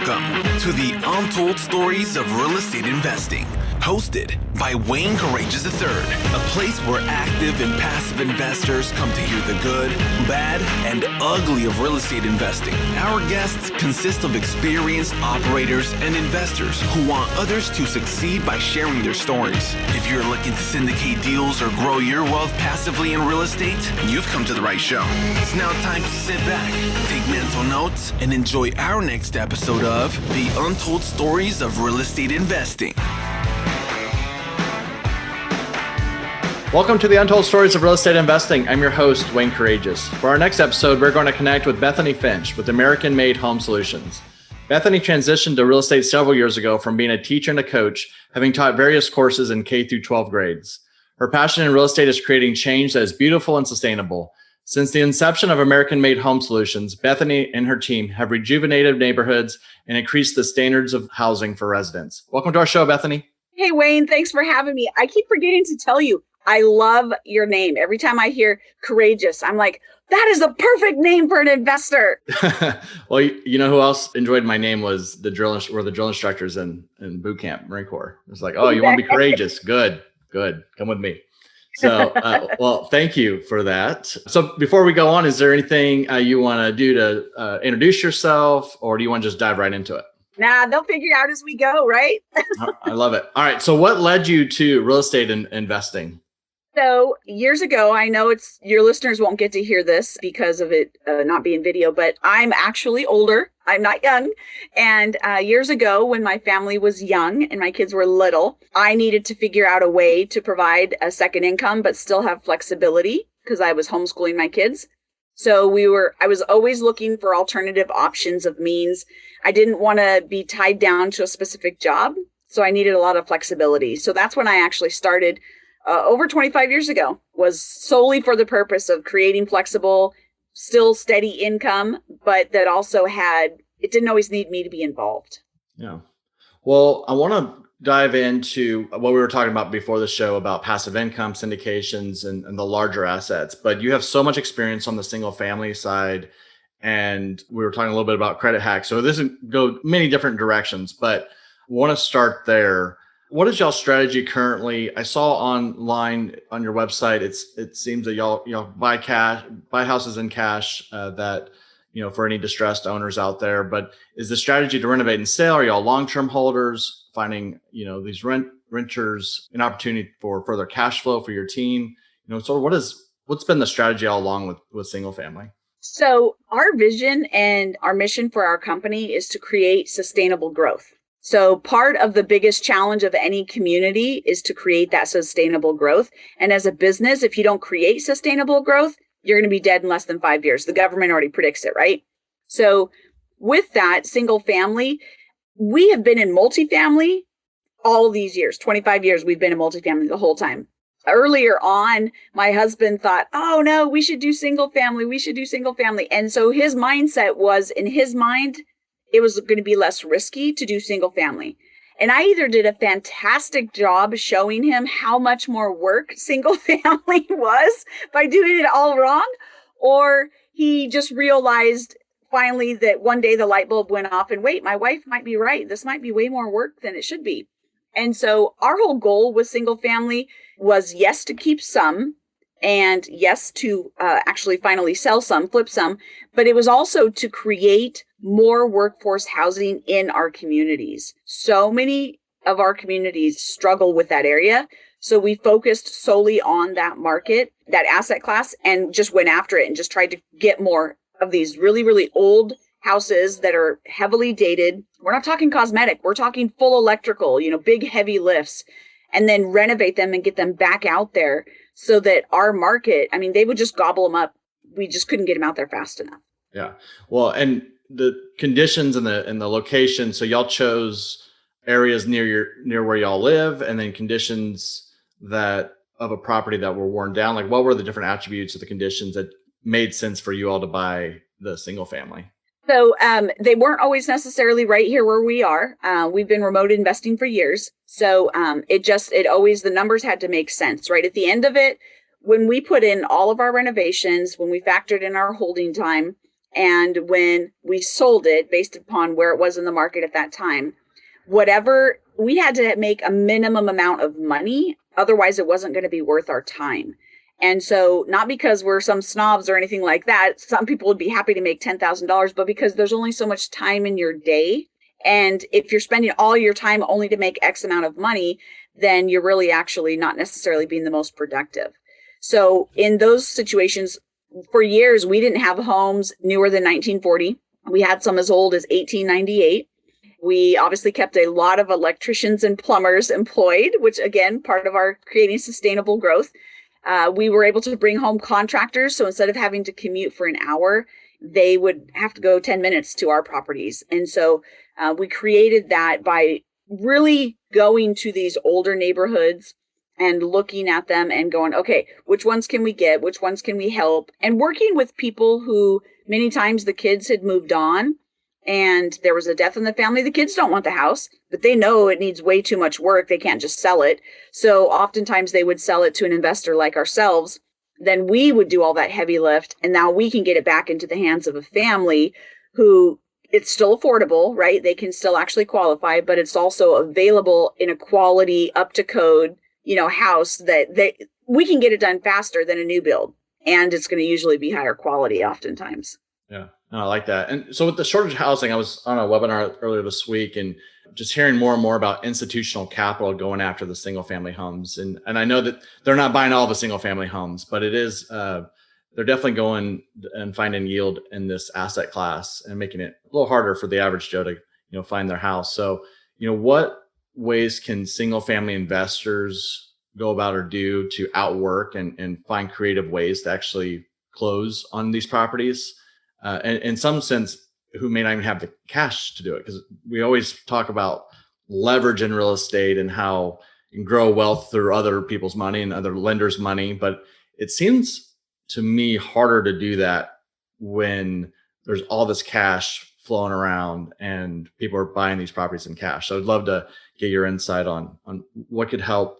Welcome to the Untold Stories of Real Estate Investing, hosted by Wayne Courageous III, a place where active and passive investors come to hear the good, bad, and ugly of real estate investing. Our guests consist of experienced operators and investors who want others to succeed by sharing their stories. If you're looking to syndicate deals or grow your wealth passively in real estate, you've come to the right show. It's now time to sit back, take mental notes, and enjoy our next episode of the Untold Stories of Real Estate Investing. Welcome to the Untold Stories of Real Estate Investing. I'm your host, Wayne Courageous. For our next episode, we're going to connect with Bethany Finch with American-Made Home Solutions. Bethany transitioned to real estate several years ago from being a teacher and a coach, having taught various courses in K through 12 grades. Her passion in real estate is creating change that is beautiful and sustainable. Since the inception of American-Made Home Solutions, Bethany and her team have rejuvenated neighborhoods and increased the standards of housing for residents. Welcome to our show, Bethany. Hey, Wayne, thanks for having me. I keep forgetting to tell you, I love your name. Every time I hear Courageous, I'm like, that is a perfect name for an investor. Well, you know who else enjoyed my name was the drill instructors in boot camp, Marine Corps. It's like, oh, you want to be courageous? Good. Come with me. So, well, thank you for that. So before we go on, is there anything you want to do to introduce yourself, or do you want to just dive right into it? Nah, they'll figure it out as we go, right? I love it. All right. So what led you to real estate and investing? So years ago, I know your listeners won't get to hear this because of it not being video, but I'm actually older. I'm not young. And years ago, when my family was young and my kids were little, I needed to figure out a way to provide a second income, but still have flexibility because I was homeschooling my kids. So I was always looking for alternative options of means. I didn't want to be tied down to a specific job. So I needed a lot of flexibility. So that's when I actually started over 25 years ago, was solely for the purpose of creating flexible, still steady income, but that also it didn't always need me to be involved. Yeah. Well, I want to dive into what we were talking about before the show about passive income, syndications, and the larger assets. But you have so much experience on the single family side, and we were talking a little bit about credit hacks. So this would go many different directions, but I want to start there. What is y'all's strategy currently? I saw online on your website, it seems that y'all buy houses in cash that, for any distressed owners out there. But is the strategy to renovate and sell? Are y'all long-term holders finding, these renters an opportunity for further cash flow for your team? So what's been the strategy all along with single family? So our vision and our mission for our company is to create sustainable growth. So part of the biggest challenge of any community is to create that sustainable growth. And as a business, if you don't create sustainable growth, you're going to be dead in less than 5 years. The government already predicts it, right? So with that, single family, we have been in multifamily all these years, 25 years, we've been in multifamily the whole time. Earlier on, my husband thought, oh no, we should do single family. And so his mindset was, in his mind, it was going to be less risky to do single family. And I either did a fantastic job showing him how much more work single family was by doing it all wrong, or he just realized finally that one day the light bulb went off and wait, my wife might be right. This might be way more work than it should be. And so our whole goal with single family was, yes, to keep some, and yes, to actually finally sell some, flip some, but it was also to create more workforce housing in our communities. So many of our communities struggle with that area. So we focused solely on that market, that asset class, and just went after it and just tried to get more of these really, really old houses that are heavily dated. We're not talking cosmetic. We're talking full electrical, big, heavy lifts, and then renovate them and get them back out there so that our market, they would just gobble them up. We just couldn't get them out there fast enough. Yeah. Well, and the conditions and the location. So y'all chose areas near where y'all live, and then conditions that of a property that were worn down. Like, what were the different attributes of the conditions that made sense for you all to buy the single family? So they weren't always necessarily right here where we are. We've been remote investing for years. So the numbers had to make sense, right? At the end of it, when we put in all of our renovations, when we factored in our holding time, And when we sold it, based upon where it was in the market at that time, whatever, we had to make a minimum amount of money. Otherwise, it wasn't going to be worth our time. And so, not because we're some snobs or anything like that, some people would be happy to make $10,000, but because there's only so much time in your day. And if you're spending all your time only to make X amount of money, then you're really actually not necessarily being the most productive. So in those situations, for years, we didn't have homes newer than 1940. We had some as old as 1898. We obviously kept a lot of electricians and plumbers employed, which again, part of our creating sustainable growth. We were able to bring home contractors. So instead of having to commute for an hour, they would have to go 10 minutes to our properties. And so we created that by really going to these older neighborhoods and looking at them and going, okay, which ones can we get? Which ones can we help? And working with people who many times the kids had moved on and there was a death in the family. The kids don't want the house, but they know it needs way too much work. They can't just sell it. So oftentimes they would sell it to an investor like ourselves. Then we would do all that heavy lift. And now we can get it back into the hands of a family who it's still affordable, right? They can still actually qualify, but it's also available in a quality, up to code, house that we can get it done faster than a new build. And it's going to usually be higher quality oftentimes. Yeah, no, I like that. And so with the shortage of housing, I was on a webinar earlier this week and just hearing more and more about institutional capital going after the single family homes. And I know that they're not buying all the single family homes, but it is, they're definitely going and finding yield in this asset class and making it a little harder for the average Joe to, find their house. So, what ways can single family investors go about or do to outwork and find creative ways to actually close on these properties? And in some sense, who may not even have the cash to do it, because we always talk about leverage in real estate and how you can grow wealth through other people's money and other lenders' money. But it seems to me harder to do that when there's all this cash flowing around and people are buying these properties in cash. So I'd love to get your insight on what could help,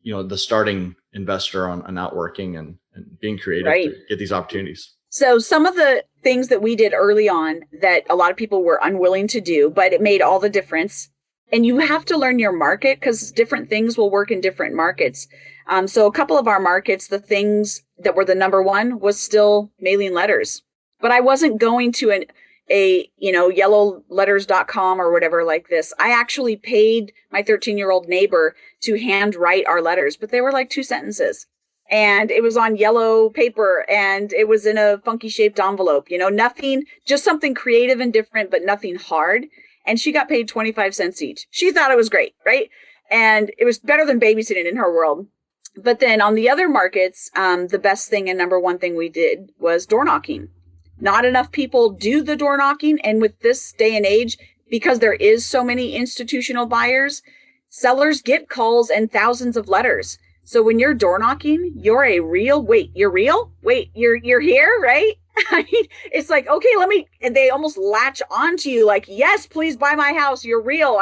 the starting investor on outworking and being creative to get these opportunities. So some of the things that we did early on that a lot of people were unwilling to do, but it made all the difference. And you have to learn your market because different things will work in different markets. So a couple of our markets, the things that were the number one was still mailing letters. But I wasn't going to yellowletters.com or whatever like this. I actually paid my 13-year-old neighbor to handwrite our letters, but they were like 2 sentences. And it was on yellow paper and it was in a funky shaped envelope, nothing, just something creative and different, but nothing hard. And she got paid 25 cents each. She thought it was great, right? And it was better than babysitting in her world. But then on the other markets, the best thing and number one thing we did was door knocking. Not enough people do the door knocking. And with this day and age, because there is so many institutional buyers, sellers get calls and thousands of letters. So when you're door knocking, you're a real, wait, you're real? Wait, you're here, right? I mean, it's like, okay, and they almost latch onto you like, yes, please buy my house. You're real.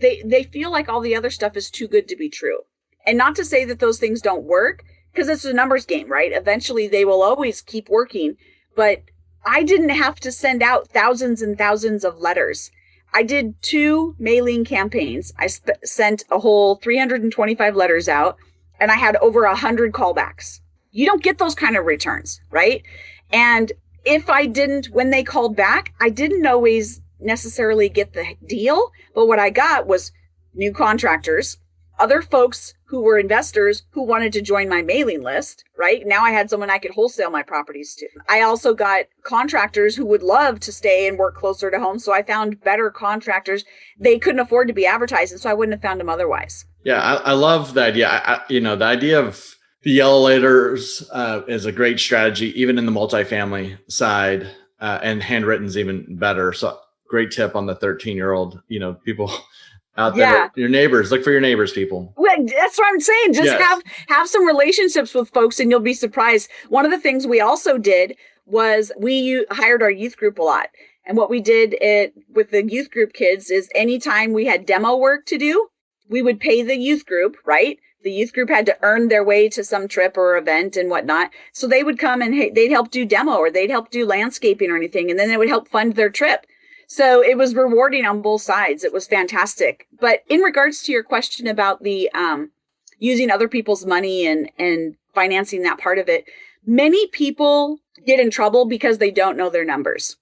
They feel like all the other stuff is too good to be true. And not to say that those things don't work, because it's a numbers game, right? Eventually they will always keep working. But I didn't have to send out thousands and thousands of letters. I did 2 mailing campaigns. I sent a whole 325 letters out. And I had over 100 callbacks. You don't get those kind of returns, right? And if I didn't, when they called back, I didn't always necessarily get the deal. But what I got was new contractors, other folks who were investors who wanted to join my mailing list, right? Now I had someone I could wholesale my properties to. I also got contractors who would love to stay and work closer to home. So I found better contractors. They couldn't afford to be advertised, and so I wouldn't have found them otherwise. Yeah, I love the idea. The idea of the yellow letters is a great strategy, even in the multifamily side, and handwritten is even better. So great tip on the 13-year-old, people out there, your neighbors, look for your neighbors, people. Well, that's what I'm saying. Just have some relationships with folks and you'll be surprised. One of the things we also did was we hired our youth group a lot. And what we did with the youth group kids is anytime we had demo work to do, we would pay the youth group, right, The youth group had to earn their way to some trip or event and whatnot. So they would come and they'd help do demo or they'd help do landscaping or anything. And then they would help fund their trip. So it was rewarding on both sides. It was fantastic. But in regards to your question about the using other people's money and financing that part of it, many people get in trouble because they don't know their numbers.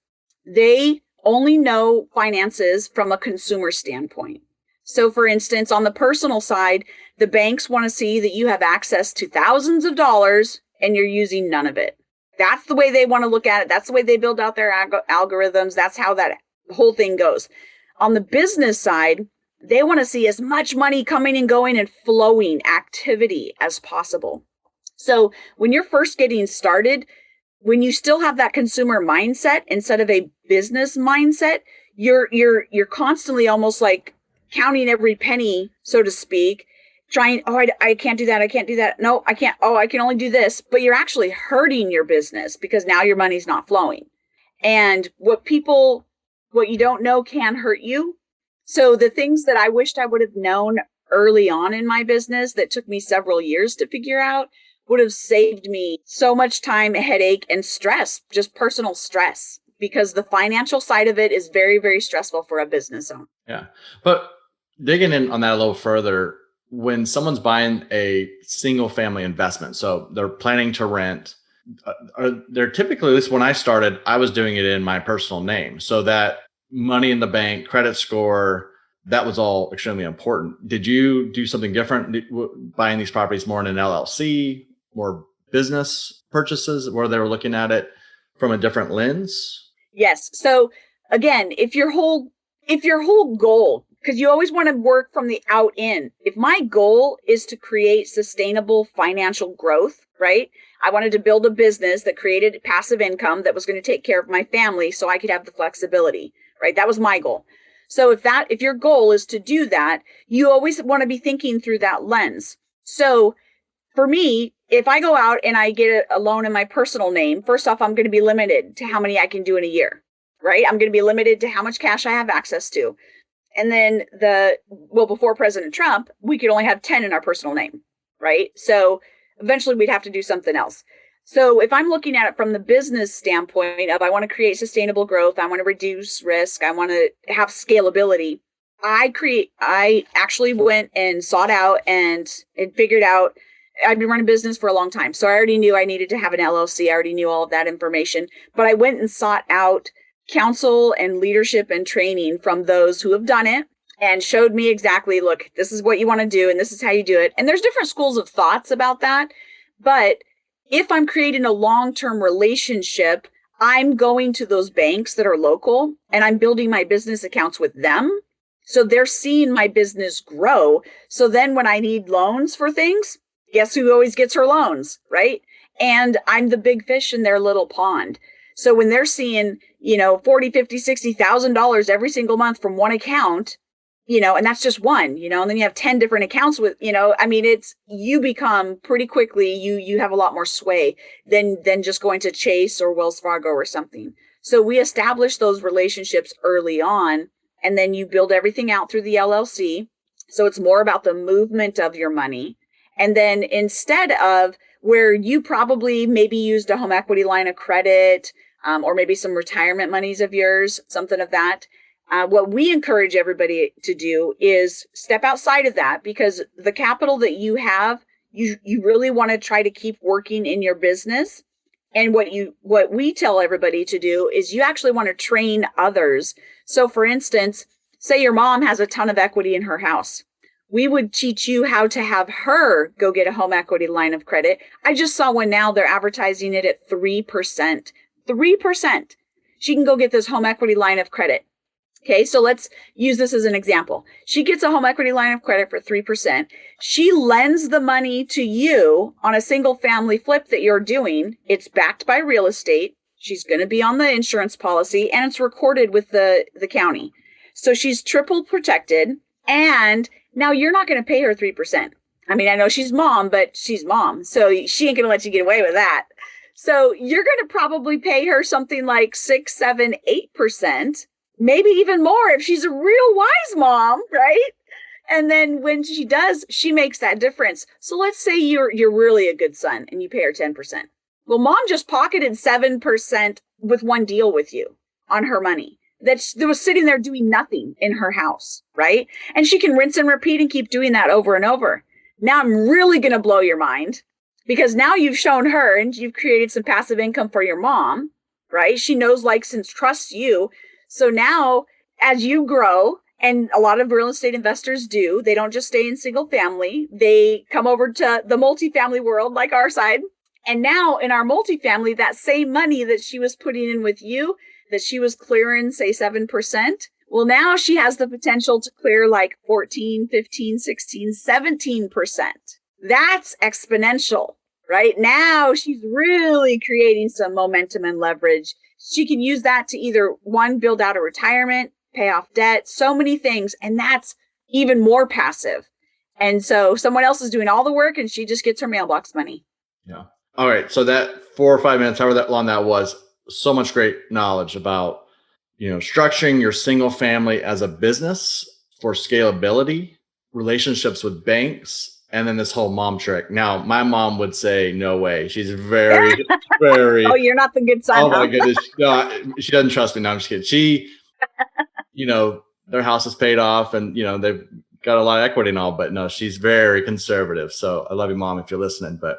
They only know finances from a consumer standpoint. So for instance, on the personal side, the banks want to see that you have access to thousands of dollars and you're using none of it. That's the way they want to look at it. That's the way they build out their algorithms. That's how that whole thing goes. On the business side, they want to see as much money coming and going and flowing activity as possible. So when you're first getting started, when you still have that consumer mindset instead of a business mindset, you're constantly almost like counting every penny, so to speak, trying, I can't do that. I can't do that. No, I can't. Oh, I can only do this. But you're actually hurting your business because now your money's not flowing. And what you don't know can hurt you. So the things that I wished I would have known early on in my business that took me several years to figure out would have saved me so much time, headache, and stress, just personal stress, because the financial side of it is very, very stressful for a business owner. Yeah. But digging in on that a little further, when someone's buying a single family investment, so they're planning to rent, they're typically, at least when I started, I was doing it in my personal name. So that money in the bank, credit score, that was all extremely important. Did you do something different buying these properties more in an LLC, more business purchases where they were looking at it from a different lens? Yes. So again, if your whole goal, because you always want to work from the out in. If my goal is to create sustainable financial growth, right? I wanted to build a business that created passive income that was going to take care of my family so I could have the flexibility, right? That was my goal. So if your goal is to do that, you always want to be thinking through that lens. So for me, if I go out and I get a loan in my personal name, first off, I'm going to be limited to how many I can do in a year, right? I'm going to be limited to how much cash I have access to. And then before President Trump, we could only have 10 in our personal name, right? So eventually we'd have to do something else. So if I'm looking at it from the business standpoint of I want to create sustainable growth, I want to reduce risk, I want to have scalability, I actually went and sought out and figured out I'd been running business for a long time. So I already knew I needed to have an LLC. I already knew all of that information, but I went and sought out counsel and leadership and training from those who have done it and showed me exactly, look, this is what you want to do and this is how you do it. And there's different schools of thoughts about that. But if I'm creating a long-term relationship, I'm going to those banks that are local and I'm building my business accounts with them. So they're seeing my business grow. So then when I need loans for things, guess who always gets her loans, right? And I'm the big fish in their little pond. So when they're seeing, $40,000, $50,000, $60,000 every single month from one account, and that's just one, and then you have 10 different accounts with, you become pretty quickly, you have a lot more sway than just going to Chase or Wells Fargo or something. So we establish those relationships early on, and then you build everything out through the LLC. So it's more about the movement of your money. And then instead of where you probably maybe used a home equity line of credit, or maybe some retirement monies of yours, something of that. What we encourage everybody to do is step outside of that, because the capital that you have, you really want to try to keep working in your business. And what we tell everybody to do is you actually want to train others. So for instance, say your mom has a ton of equity in her house. We would teach you how to have her go get a home equity line of credit. I just saw one now, they're advertising it at 3%. 3%. She can go get this home equity line of credit. Okay, so let's use this as an example. She gets a home equity line of credit for 3%. She lends the money to you on a single family flip that you're doing. It's backed by real estate. She's going to be on the insurance policy and it's recorded with the county. So she's triple protected, and now you're not going to pay her 3%. I mean, I know she's mom, but she's mom. So she ain't going to let you get away with that. So you're going to probably pay her something like 6, 7, 8%, maybe even more if she's a real wise mom, right? And then when she does, she makes that difference. So let's say you're really a good son and you pay her 10%. Well, mom just pocketed 7% with one deal with you on her money that was sitting there doing nothing in her house, right? And she can rinse and repeat and keep doing that over and over. Now I'm really going to blow your mind because now you've shown her and you've created some passive income for your mom, right? She knows, likes, and trusts you. So now as you grow, and a lot of real estate investors do, they don't just stay in single family. They come over to the multifamily world like our side. And now in our multifamily, that same money that she was putting in with you, that she was clearing, say 7%. Well, now she has the potential to clear like 14, 15, 16, 17%. That's exponential, right? Now she's really creating some momentum and leverage. She can use that to either one, build out a retirement, pay off debt, so many things. And that's even more passive. And so someone else is doing all the work and she just gets her mailbox money. Yeah. All right. So that 4 or 5 minutes, however that long that was, so much great knowledge about, structuring your single family as a business for scalability, relationships with banks, and then this whole mom trick. Now, my mom would say, no way. She's very, very. Oh, you're not the good son. Oh, my goodness. No, she doesn't trust me. No, I'm just kidding. She, their house is paid off and, they've got a lot of equity and all, but no, she's very conservative. So I love you, Mom, if you're listening, but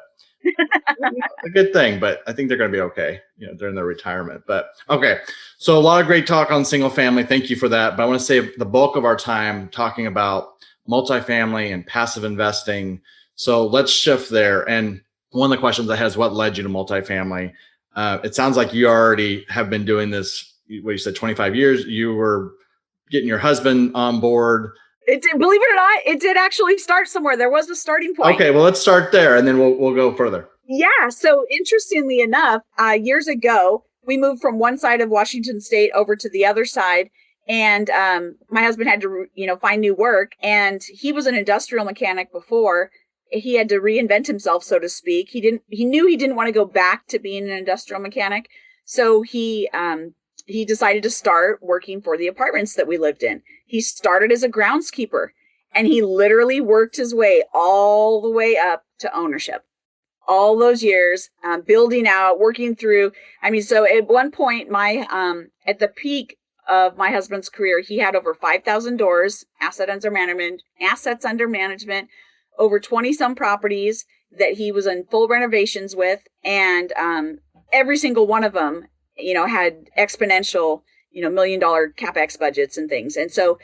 a good thing, but I think they're going to be okay, during their retirement. But okay. So a lot of great talk on single family. Thank you for that. But I want to save the bulk of our time talking about multifamily and passive investing. So let's shift there. And one of the questions I had is what led you to multifamily? It sounds like you already have been doing this, what you said, 25 years. You were getting your husband on board. It did, believe it or not, it did actually start somewhere. There was a starting point. Okay, well, let's start there and then we'll go further. Yeah. So interestingly enough, years ago, we moved from one side of Washington State over to the other side. And my husband had to, find new work. And he was an industrial mechanic before. He had to reinvent himself, so to speak. He knew he didn't want to go back to being an industrial mechanic. So he decided to start working for the apartments that we lived in. He started as a groundskeeper and he literally worked his way all the way up to ownership. All those years, building out, working through. So at one point, at the peak of my husband's career, he had over 5,000 doors, assets under management, over 20 some properties that he was in full renovations with. And every single one of them, had exponential, $1 million CapEx budgets and things. And so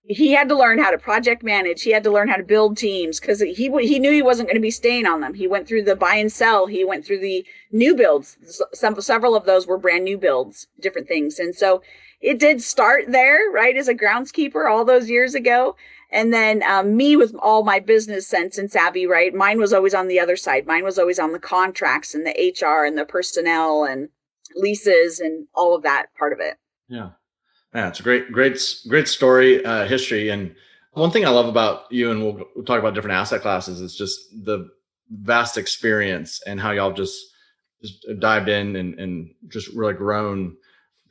he had to learn how to project manage. He had to learn how to build teams because he knew he wasn't going to be staying on them. He went through the buy and sell. He went through the new builds. Several of those were brand new builds, different things. And so it did start there, right, as a groundskeeper all those years ago. And then me with all my business sense and savvy, right? Mine was always on the other side. Mine was always on the contracts and the HR and the personnel and leases and all of that part of it. Yeah. Yeah, it's a great story, history. And one thing I love about you, and we'll talk about different asset classes, is just the vast experience and how y'all just dived in and just really grown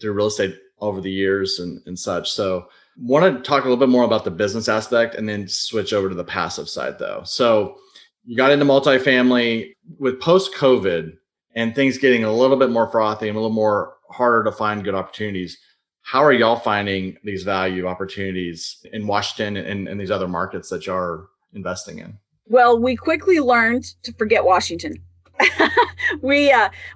through real estate over the years and such. So want to talk a little bit more about the business aspect and then switch over to the passive side though. So you got into multifamily with post-COVID and things getting a little bit more frothy and a little more harder to find good opportunities. How are y'all finding these value opportunities in Washington and these other markets that y'all are investing in? Well, we quickly learned to forget Washington.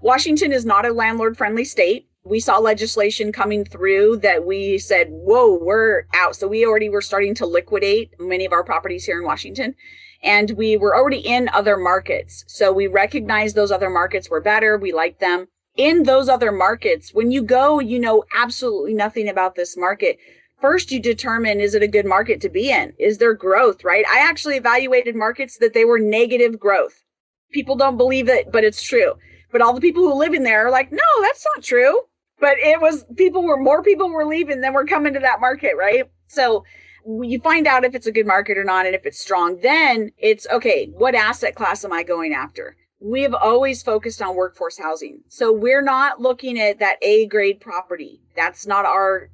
Washington is not a landlord-friendly state. We saw legislation coming through that we said, whoa, we're out. So we already were starting to liquidate many of our properties here in Washington. And we were already in other markets. So we recognized those other markets were better. We liked them. In those other markets, when you go, you know absolutely nothing about this market. First, you determine, is it a good market to be in? Is there growth, right? I actually evaluated markets that they were negative growth. People don't believe it, but it's true. But all the people who live in there are like, no, that's not true. But more people were leaving than were coming to that market, right? So you find out if it's a good market or not, and if it's strong, then it's, okay, what asset class am I going after? We have always focused on workforce housing. So we're not looking at that A grade property. That's not our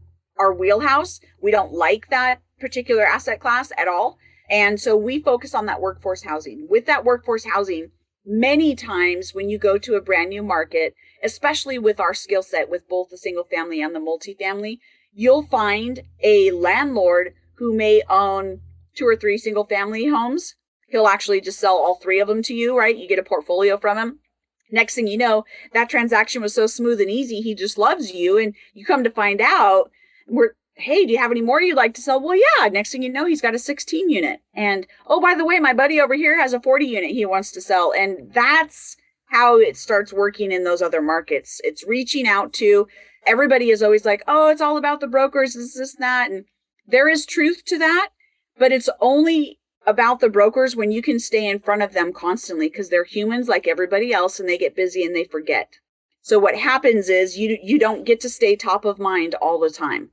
wheelhouse. We don't like that particular asset class at all. And so we focus on that workforce housing. With that workforce housing, many times when you go to a brand new market, especially with our skill set with both the single family and the multifamily, you'll find a landlord who may own 2 or 3 single family homes. He'll actually just sell all 3 of them to you, right? You get a portfolio from him. Next thing you know, that transaction was so smooth and easy, he just loves you. And you come to find out, hey, do you have any more you'd like to sell? Well, yeah. Next thing you know, he's got a 16 unit. And oh, by the way, my buddy over here has a 40 unit he wants to sell. And that's how it starts working in those other markets. It's reaching out to everybody is always like, oh, it's all about the brokers, this, that. And there is truth to that, but it's only about the brokers when you can stay in front of them constantly, because they're humans like everybody else and they get busy and they forget. So what happens is you don't get to stay top of mind all the time.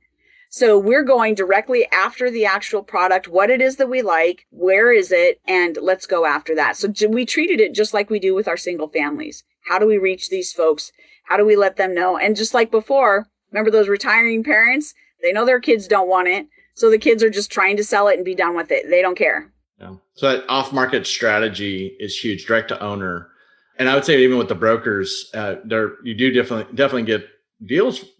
So we're going directly after the actual product, what it is that we like, where is it, and let's go after that. So we treated it just like we do with our single families. How do we reach these folks? How do we let them know? And just like before, remember those retiring parents? They know their kids don't want it. So the kids are just trying to sell it and be done with it. They don't care. Yeah. So that off-market strategy is huge, direct to owner. And I would say even with the brokers, you do definitely get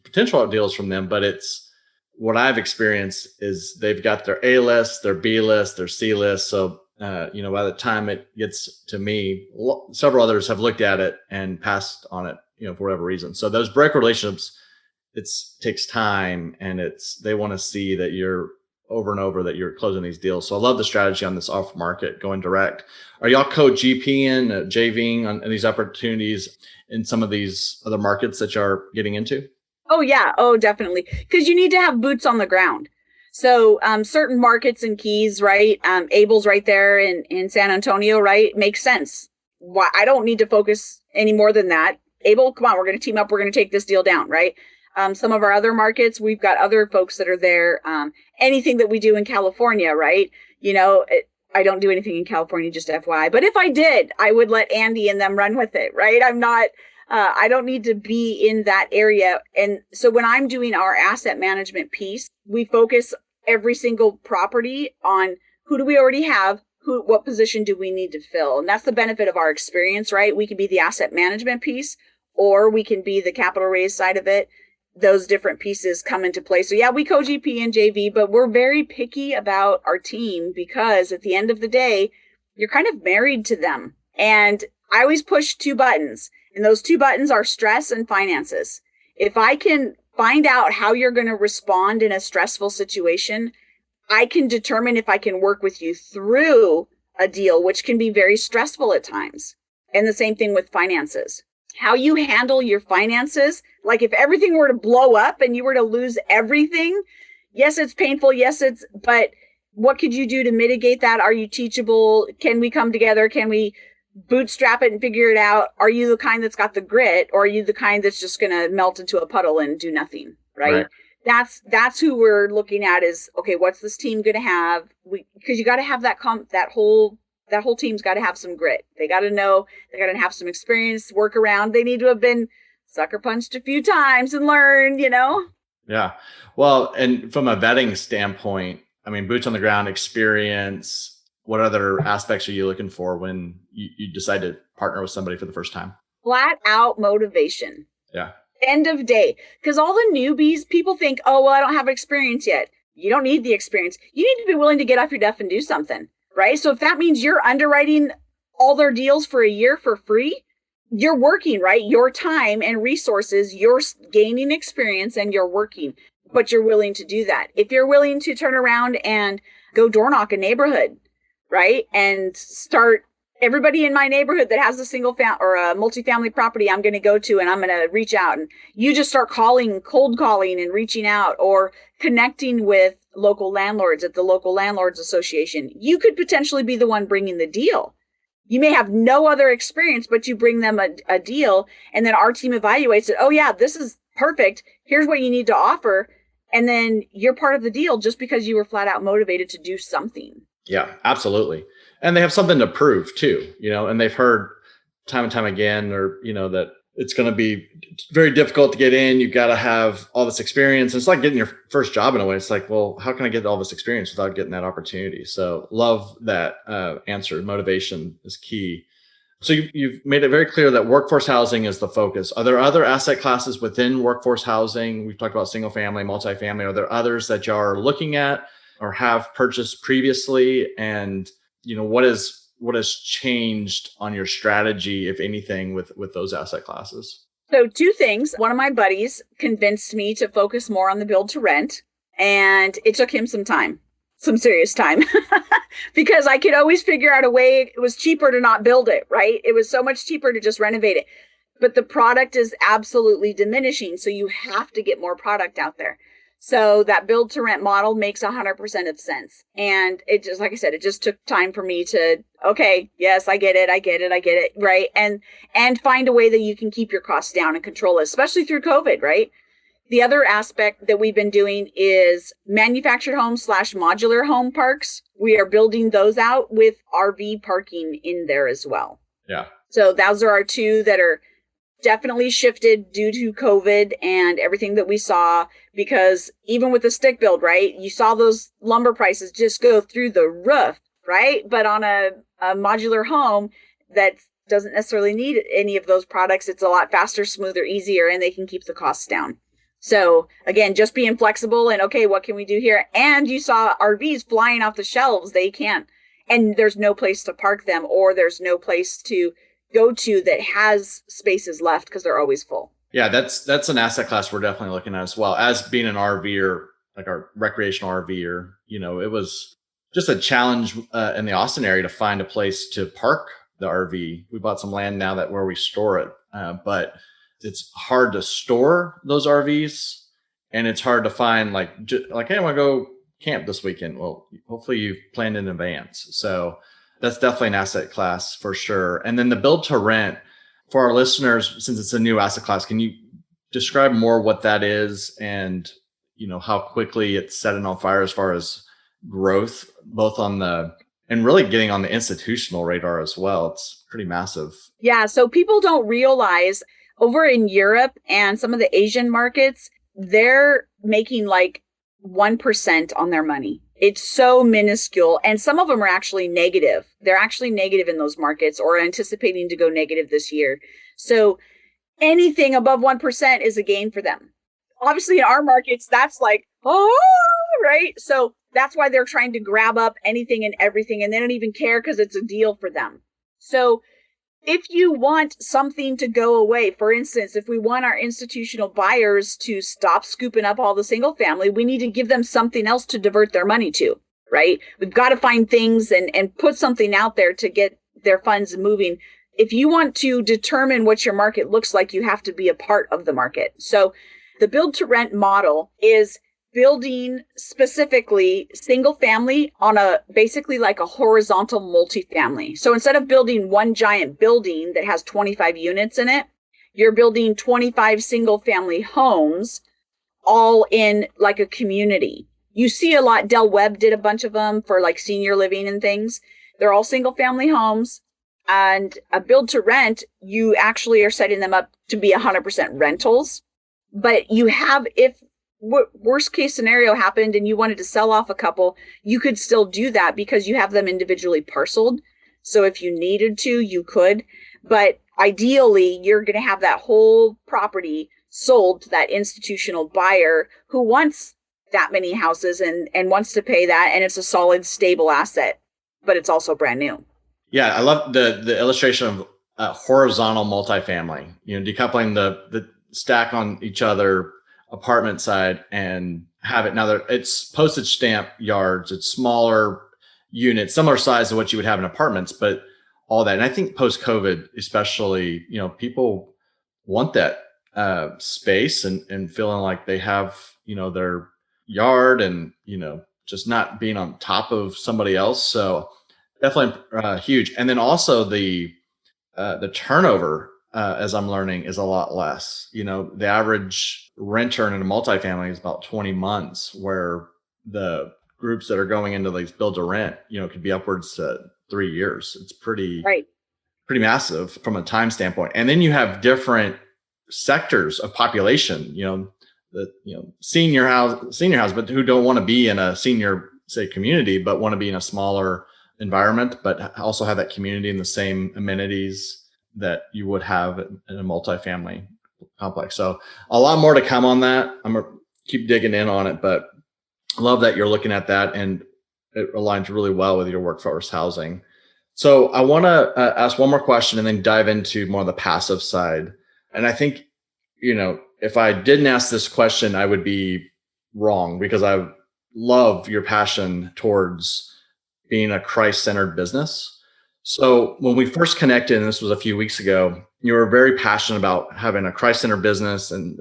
potential deals from them, but it's what I've experienced is they've got their A list, their B list, their C list. So, by the time it gets to me, several others have looked at it and passed on it, for whatever reason. So those broker relationships, takes time, and they want to see that you're over and over that you're closing these deals. So I love the strategy on this off market, going direct. Are y'all co-GPing, JVing on these opportunities in some of these other markets that you're getting into? Oh, yeah. Oh, definitely. Because you need to have boots on the ground. So certain markets and keys, right? Abel's right there in San Antonio, right? Makes sense. Why I don't need to focus any more than that. Abel, come on, we're going to team up. We're going to take this deal down, right? Some of our other markets, we've got other folks that are there. Anything that we do in California, right? I don't do anything in California, just FYI. But if I did, I would let Andy and them run with it, right? I don't need to be in that area. And so when I'm doing our asset management piece, we focus every single property on who do we already have, what position do we need to fill? And that's the benefit of our experience, right? We can be the asset management piece, or we can be the capital raise side of it. Those different pieces come into play. So yeah, we co-GP and JV, but we're very picky about our team because at the end of the day, you're kind of married to them. And I always push 2 buttons, and those 2 buttons are stress and finances. If I can find out how you're going to respond in a stressful situation, I can determine if I can work with you through a deal, which can be very stressful at times. And the same thing with finances. How you handle your finances, like if everything were to blow up and you were to lose everything, yes, it's painful. But what could you do to mitigate that? Are you teachable? Can we come together? Can we bootstrap it and figure it out? Are you the kind that's got the grit, or are you the kind that's just going to melt into a puddle and do nothing? Right. That's who we're looking at is, okay, what's this team going to have? Because you got to have that whole team's got to have some grit. They got to know, they got to have some experience, work around. They need to have been sucker punched a few times and learned, Yeah. Well, and from a vetting standpoint, I mean, boots on the ground experience, what other aspects are you looking for when you decide to partner with somebody for the first time? Flat out motivation. Yeah. End of day. Because all the newbies, people think, oh, well, I don't have experience yet. You don't need the experience. You need to be willing to get off your duff and do something, right? So if that means you're underwriting all their deals for a year for free, you're working, right? Your time and resources, you're gaining experience and you're working, but you're willing to do that. If you're willing to turn around and go door knock a neighborhood, right? And start everybody in my neighborhood that has a single family or a multifamily property, I'm going to go to, and I'm going to reach out, and you just start cold calling and reaching out or connecting with local landlords at the local landlords association. You could potentially be the one bringing the deal. You may have no other experience, but you bring them a deal, and then our team evaluates it. Oh yeah, this is perfect. Here's what you need to offer. And then you're part of the deal just because you were flat out motivated to do something. Yeah, absolutely. And they have something to prove too, and they've heard time and time again, or, that it's going to be very difficult to get in. You've got to have all this experience. It's like getting your first job in a way. It's like, well, how can I get all this experience without getting that opportunity? So love that answer. Motivation is key. So you've made it very clear that workforce housing is the focus. Are there other asset classes within workforce housing? We've talked about single family, multifamily. Are there others that you are looking at or have purchased previously? And what has changed on your strategy, if anything, with those asset classes? So two things. One of my buddies convinced me to focus more on the build to rent, and it took him some time, some serious time, because I could always figure out a way. It was cheaper to not build it, right? It was so much cheaper to just renovate it. But the product is absolutely diminishing. So you have to get more product out there. So that build to rent model makes 100% of sense. And it just, like I said, it just took time for me to, okay, yes, I get it. Right. And find a way that you can keep your costs down and control it, especially through COVID, right? The other aspect that we've been doing is manufactured home / modular home parks. We are building those out with RV parking in there as well. Yeah. So those are our two that are definitely shifted due to COVID and everything that we saw, because even with the stick build, right, you saw those lumber prices just go through the roof, right? But on a modular home that doesn't necessarily need any of those products, it's a lot faster, smoother, easier, and they can keep the costs down. So again, just being flexible and, okay, what can we do here? And you saw RVs flying off the shelves. They can't, and there's no place to park them, or there's no place to go to that has spaces left because they're always full. Yeah, that's an asset class we're definitely looking at as well. As being an RVer, like our recreational RVer, it was just a challenge in the Austin area to find a place to park the RV. We bought some land now where we store it, but it's hard to store those RVs, and it's hard to find like, hey, I want to go camp this weekend. Well, hopefully you've planned in advance. So that's definitely an asset class for sure. And then the build to rent, for our listeners, since it's a new asset class, can you describe more what that is and how quickly it's setting on fire as far as growth, both and really getting on the institutional radar as well? It's pretty massive. Yeah. So people don't realize over in Europe and some of the Asian markets, they're making like 1% on their money. It's so minuscule. And some of them are actually negative. They're actually negative in those markets, or anticipating to go negative this year. So anything above 1% is a gain for them. Obviously in our markets, that's like, oh, right? So that's why they're trying to grab up anything and everything, and they don't even care because it's a deal for them. So if you want something to go away, for instance, if we want our institutional buyers to stop scooping up all the single family, we need to give them something else to divert their money to, right? We've got to find things and put something out there to get their funds moving. If you want to determine what your market looks like, you have to be a part of the market. So the build to rent model is building specifically single family on basically like a horizontal multifamily. So instead of building one giant building that has 25 units in it, you're building 25 single family homes all in like a community. You see a lot. Del Webb did a bunch of them for like senior living and things. They're all single family homes. And a build to rent, you actually are setting them up to be 100% rentals. But you have, if worst case scenario happened and you wanted to sell off a couple, you could still do that because you have them individually parceled. So if you needed to, you could. But ideally, you're going to have that whole property sold to that institutional buyer who wants that many houses and wants to pay that. And it's a solid, stable asset, but it's also brand new. Yeah, I love the illustration of horizontal multifamily, decoupling the stack on each other apartment side and have it. Now it's postage stamp yards, it's smaller units, similar size to what you would have in apartments, but all that. And I think post-COVID, especially, people want that space and feeling like they have, their yard and, just not being on top of somebody else. So definitely huge. And then also the turnover, as I'm learning, is a lot less. The average rent turn in a multifamily is about 20 months, where the groups that are going into these build to rent, could be upwards to 3 years. It's pretty massive from a time standpoint. And then you have different sectors of population, senior house, but who don't want to be in a senior, say, community, but want to be in a smaller environment, but also have that community and the same amenities that you would have in a multifamily complex. So a lot more to come on that. I'm going to keep digging in on it, but I love that you're looking at that, and it aligns really well with your workforce housing. So I want to ask one more question and then dive into more of the passive side. And I think, if I didn't ask this question, I would be wrong, because I love your passion towards being a Christ-centered business. So when we first connected, and this was a few weeks ago, you were very passionate about having a Christ-centered business and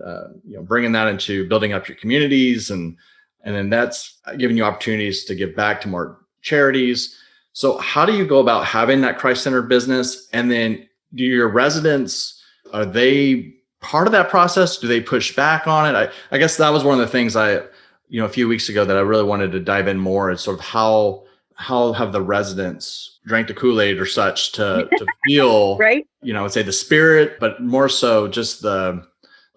bringing that into building up your communities, and then that's giving you opportunities to give back to more charities. So how do you go about having that Christ-centered business? And then do your residents, are they part of that process? Do they push back on it? I guess that was one of the things a few weeks ago that I really wanted to dive in more, is sort of how have the residents drank the Kool-Aid or such to feel, right? I'd say the spirit, but more so just the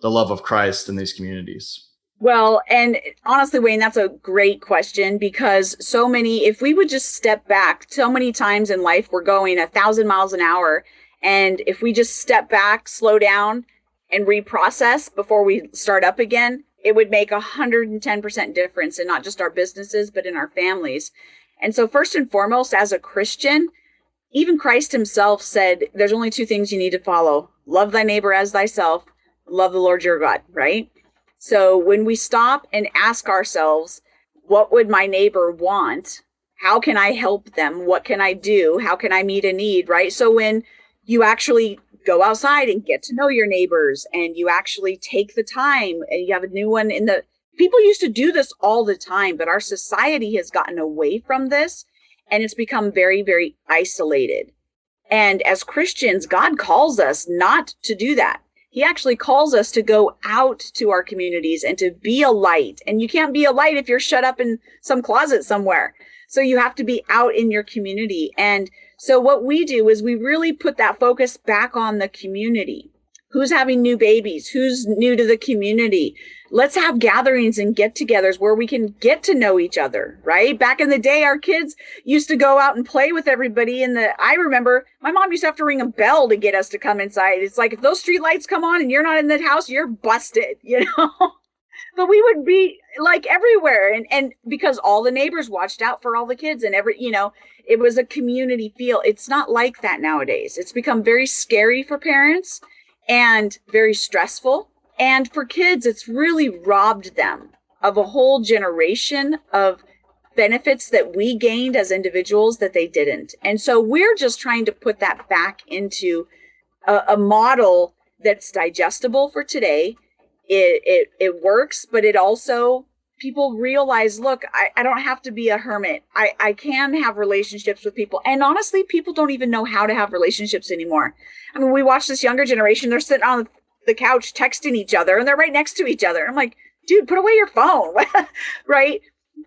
love of Christ in these communities. Well, and honestly, Wayne, that's a great question, because if we would just step back, so many times in life, we're going 1,000 miles an hour. And if we just step back, slow down, and reprocess before we start up again, it would make 110% difference in not just our businesses, but in our families. And so first and foremost, as a Christian, even Christ himself said, there's only two things you need to follow: love thy neighbor as thyself, love the Lord your God, right? So when we stop and ask ourselves, what would my neighbor want? How can I help them? What can I do? How can I meet a need, right? So when you actually go outside and get to know your neighbors, and you actually take the time, and you have a new one people used to do this all the time, but our society has gotten away from this, and it's become very, very isolated. And as Christians, God calls us not to do that. He actually calls us to go out to our communities and to be a light. And you can't be a light if you're shut up in some closet somewhere. So you have to be out in your community. And so what we do is we really put that focus back on the community. Who's having new babies? Who's new to the community? Let's have gatherings and get-togethers where we can get to know each other, right? Back in the day, our kids used to go out and play with everybody. I remember my mom used to have to ring a bell to get us to come inside. It's like, if those street lights come on and you're not in the house, you're busted, But we would be like everywhere. And because all the neighbors watched out for all the kids, and it was a community feel. It's not like that nowadays. It's become very scary for parents and very stressful. And for kids, it's really robbed them of a whole generation of benefits that we gained as individuals that they didn't. And so we're just trying to put that back into a model that's digestible for today. It works, but it also, people realize, look, I don't have to be a hermit. I can have relationships with people. And honestly, people don't even know how to have relationships anymore. I mean, we watch this younger generation, they're sitting on the couch texting each other, and they're right next to each other. And I'm like, dude, put away your phone, right?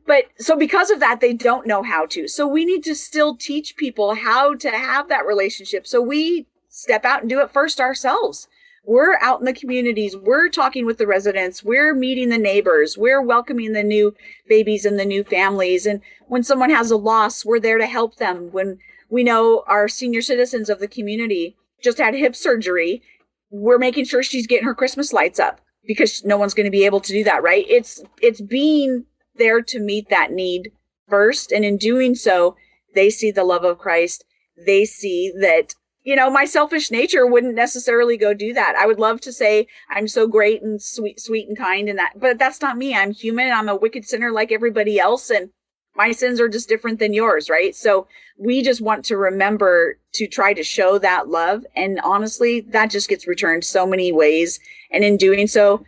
But so because of that, they don't know how to. So we need to still teach people how to have that relationship. So we step out and do it first ourselves. We're out in the communities. We're talking with the residents. We're meeting the neighbors. We're welcoming the new babies and the new families. And when someone has a loss, we're there to help them. When we know our senior citizens of the community just had hip surgery, we're making sure she's getting her Christmas lights up, because no one's going to be able to do that, right? It's being there to meet that need first. And in doing so, they see the love of Christ. They see that, my selfish nature wouldn't necessarily go do that. I would love to say I'm so great and sweet and kind and that, but that's not me. I'm human. I'm a wicked sinner like everybody else. And my sins are just different than yours, right? So we just want to remember to try to show that love. And honestly, that just gets returned so many ways. And in doing so,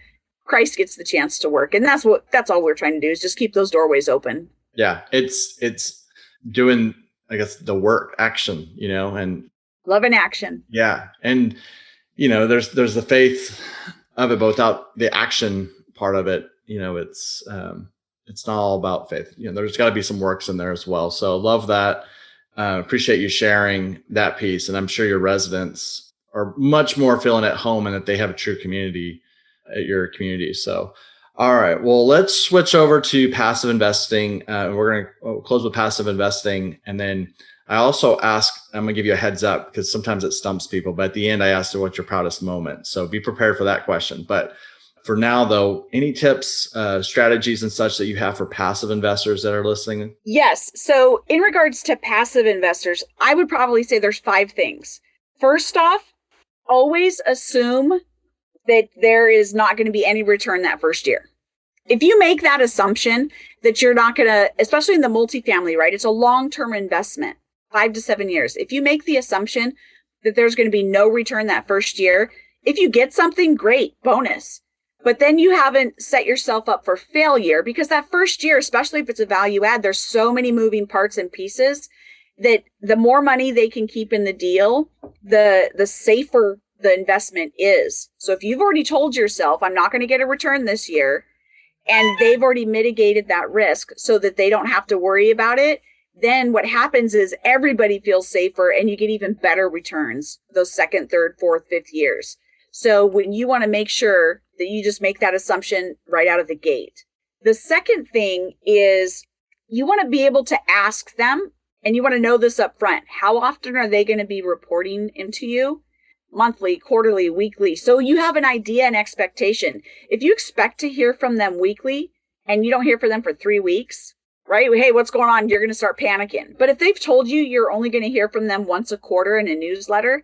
Christ gets the chance to work. And that's all we're trying to do, is just keep those doorways open. Yeah. It's doing, I guess, the work, action, and love in action. Yeah. And, there's the faith of it, but without the action part of it, it's not all about faith. There's got to be some works in there as well. So love that. Appreciate you sharing that piece. And I'm sure your residents are much more feeling at home and that they have a true community at your community. So, all right, well, let's switch over to passive investing. We're going to close with passive investing. And then I also ask, I'm going to give you a heads up because sometimes it stumps people, but at the end I asked her, what's your proudest moment? So be prepared for that question. But for now though, any tips, strategies and such that you have for passive investors that are listening? Yes. So in regards to passive investors, I would probably say there's 5 things. First off, always assume that there is not going to be any return that first year. If you make that assumption that you're not going to, especially in the multifamily, right? It's a long-term investment, 5 to 7 years. If you make the assumption that there's going to be no return that first year, if you get something, great, bonus. But then you haven't set yourself up for failure because that first year, especially if it's a value add, there's so many moving parts and pieces that the more money they can keep in the deal, the safer the investment is. So if you've already told yourself, I'm not going to get a return this year, and they've already mitigated that risk so that they don't have to worry about it, then what happens is everybody feels safer and you get even better returns those second, third, fourth, fifth years. So when you want to make sure that you just make that assumption right out of the gate. The second thing is you want to be able to ask them, and you want to know this up front. How often are they going to be reporting into you? Monthly, quarterly, weekly. So you have an idea and expectation. If you expect to hear from them weekly and you don't hear from them for 3 weeks, right? Hey, what's going on? You're going to start panicking. But if they've told you you're only going to hear from them once a quarter in a newsletter,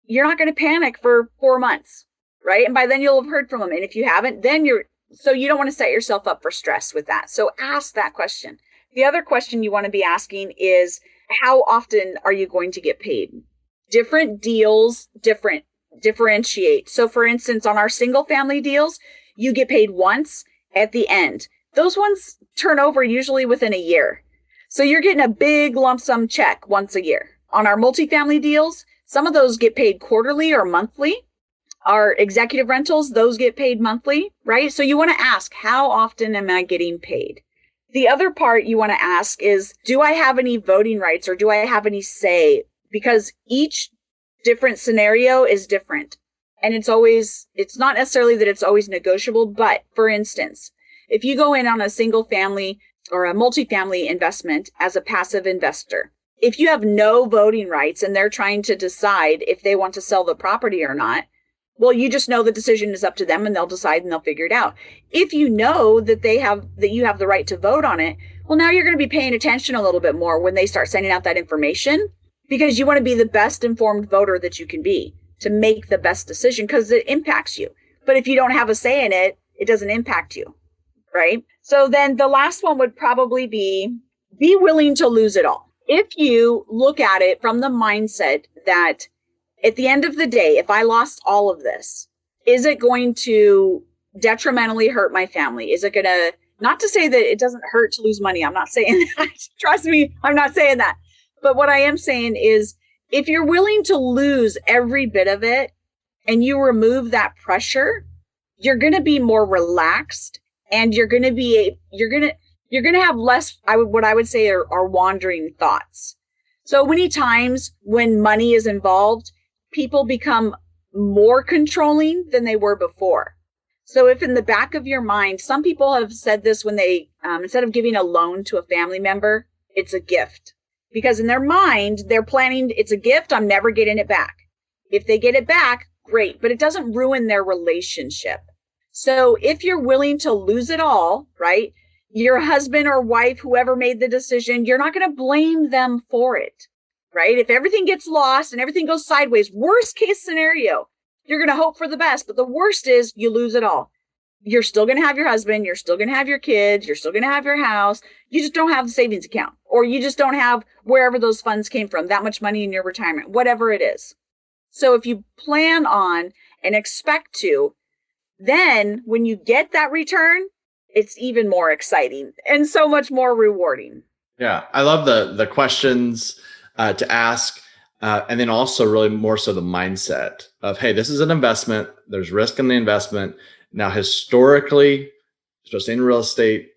you're not going to panic for 4 months, right? And by then you'll have heard from them. And if you haven't, then so you don't want to set yourself up for stress with that. So ask that question. The other question you want to be asking is, how often are you going to get paid? Different deals, differentiate. So for instance, on our single family deals, you get paid once at the end. Those ones turn over usually within a year. So you're getting a big lump sum check once a year. On our multifamily deals, some of those get paid quarterly or monthly. Our executive rentals, those get paid monthly, right? So you want to ask, how often am I getting paid? The other part you want to ask is, do I have any voting rights or do I have any say? Because each different scenario is different. And it's not necessarily that it's always negotiable, but for instance, if you go in on a single family or a multifamily investment as a passive investor, if you have no voting rights and they're trying to decide if they want to sell the property or not, well, you just know the decision is up to them and they'll decide and they'll figure it out. If you know that you have the right to vote on it, well, now you're going to be paying attention a little bit more when they start sending out that information, because you want to be the best informed voter that you can be to make the best decision, because it impacts you. But if you don't have a say in it, it doesn't impact you, right? So then the last one would probably be willing to lose it all. If you look at it from the mindset that at the end of the day, if I lost all of this, is it going to detrimentally hurt my family? Is it going to, not to say that it doesn't hurt to lose money. I'm not saying that. Trust me, I'm not saying that. But what I am saying is, if you're willing to lose every bit of it and you remove that pressure, you're going to be more relaxed, and you're going to have less, what I would say are wandering thoughts. So many times when money is involved, people become more controlling than they were before. So if in the back of your mind, some people have said this when they, instead of giving a loan to a family member, it's a gift. Because in their mind, they're planning, it's a gift, I'm never getting it back. If they get it back, great, but it doesn't ruin their relationship. So if you're willing to lose it all, right? Your husband or wife, whoever made the decision, you're not going to blame them for it, right? If everything gets lost and everything goes sideways, worst case scenario, you're going to hope for the best. But the worst is you lose it all. You're still going to have your husband. You're still going to have your kids. You're still going to have your house. You just don't have the savings account, or you just don't have wherever those funds came from, that much money in your retirement, whatever it is. So if you plan on and expect to, then when you get that return, it's even more exciting and so much more rewarding. Yeah, I love the questions to ask. And then also really more so the mindset of, hey, this is an investment. There's risk in the investment. Now, historically, especially in real estate,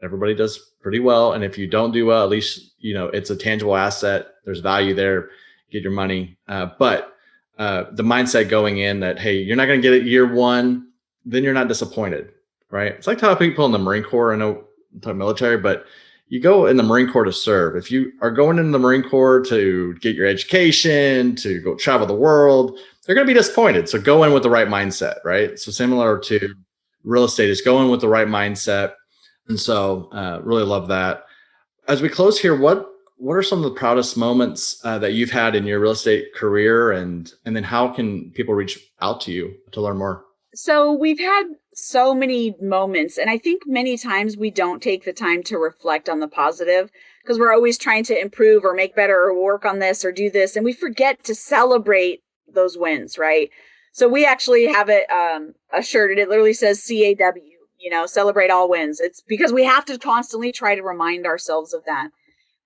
everybody does pretty well. And if you don't do well, at least, it's a tangible asset. There's value there. Get your money. But the mindset going in that, hey, you're not going to get it year one, then you're not disappointed, right? It's like telling people in the Marine Corps, I know I'm talking military, but you go in the Marine Corps to serve. If you are going in the Marine Corps to get your education, to go travel the world, they're going to be disappointed. So go in with the right mindset, right? So similar to real estate, is go in with the right mindset. And so really love that. As we close here, what are some of the proudest moments that you've had in your real estate career? And then how can people reach out to you to learn more? So we've had so many moments, and I think many times we don't take the time to reflect on the positive because we're always trying to improve or make better or work on this or do this. And we forget to celebrate those wins, right? So we actually have it a shirt, and it literally says CAW, celebrate all wins. It's because we have to constantly try to remind ourselves of that.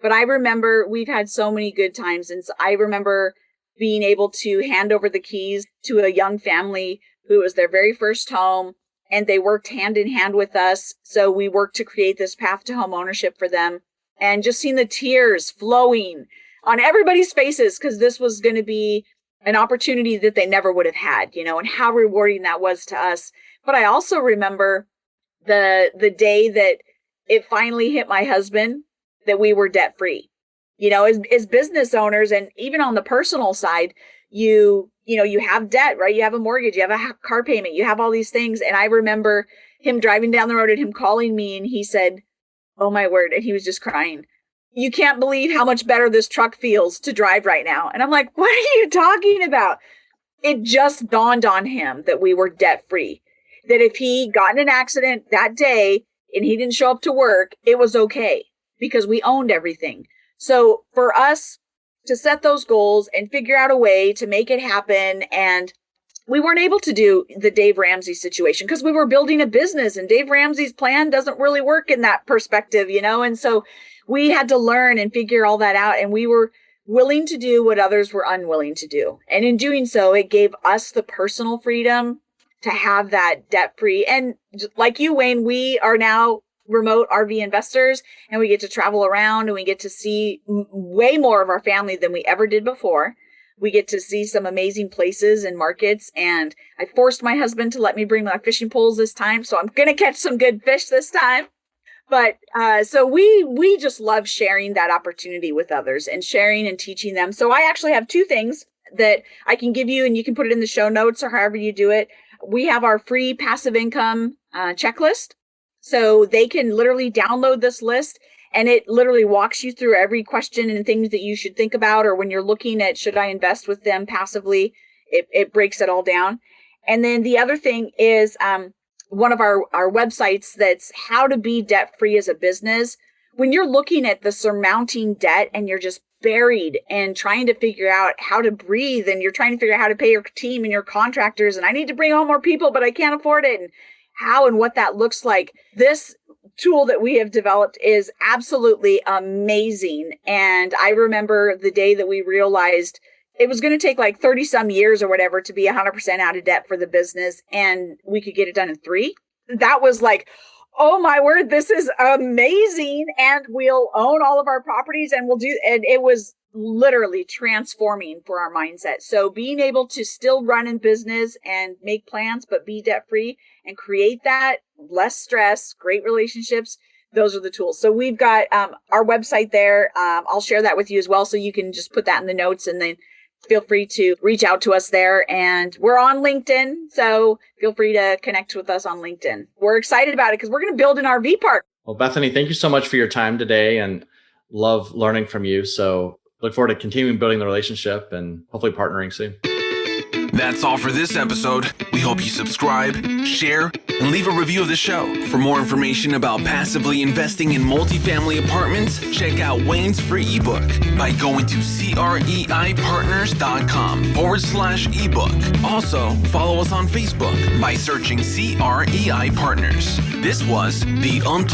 But I remember we've had so many good times. And so I remember being able to hand over the keys to a young family who was their very first home, and they worked hand in hand with us. So we worked to create this path to home ownership for them, and just seeing the tears flowing on everybody's faces because this was going to be an opportunity that they never would have had, and how rewarding that was to us. But I also remember the day that it finally hit my husband that we were debt free. As business owners, and even on the personal side, you have debt, right? You have a mortgage, you have a car payment, you have all these things. And I remember him driving down the road and him calling me, and he said, "Oh my word." And he was just crying. "You can't believe how much better this truck feels to drive right now." And I'm like, "What are you talking about?" It just dawned on him that we were debt free, that if he got in an accident that day and he didn't show up to work, it was okay because we owned everything. So for us to set those goals and figure out a way to make it happen, and we weren't able to do the Dave Ramsey situation because we were building a business, and Dave Ramsey's plan doesn't really work in that perspective, and so we had to learn and figure all that out, and we were willing to do what others were unwilling to do. And in doing so, it gave us the personal freedom to have that debt free. And like you, Wayne, we are now remote RV investors, and we get to travel around, and we get to see way more of our family than we ever did before. We get to see some amazing places and markets, and I forced my husband to let me bring my fishing poles this time, so I'm gonna catch some good fish this time. But so we just love sharing that opportunity with others and sharing and teaching them. So I actually have two things that I can give you, and you can put it in the show notes or however you do it. We have our free passive income checklist. So they can literally download this list, and it literally walks you through every question and things that you should think about, or when you're looking at, should I invest with them passively, it breaks it all down. And then the other thing is one of our websites that's how to be debt free as a business. When you're looking at the surmounting debt and you're just buried and trying to figure out how to breathe, and you're trying to figure out how to pay your team and your contractors, and I need to bring on more people, but I can't afford it, and how and what that looks like. This tool that we have developed is absolutely amazing. And I remember the day that we realized it was going to take like 30 some years or whatever to be 100% out of debt for the business, and we could get it done in 3. That was like, oh my word, this is amazing. And we'll own all of our properties, and and it was literally transforming for our mindset. So being able to still run in business and make plans, but be debt free and create that less stress, great relationships. Those are the tools. So we've got our website there. I'll share that with you as well. So you can just put that in the notes, and then feel free to reach out to us there. And we're on LinkedIn. So feel free to connect with us on LinkedIn. We're excited about it because we're going to build an RV park. Well, Bethany, thank you so much for your time today, and love learning from you. So look forward to continuing building the relationship and hopefully partnering soon. That's all for this episode. We hope you subscribe, share, and leave a review of the show. For more information about passively investing in multifamily apartments, check out Wayne's free ebook by going to CREIpartners.com/ebook. Also, follow us on Facebook by searching CREI Partners. This was the Untold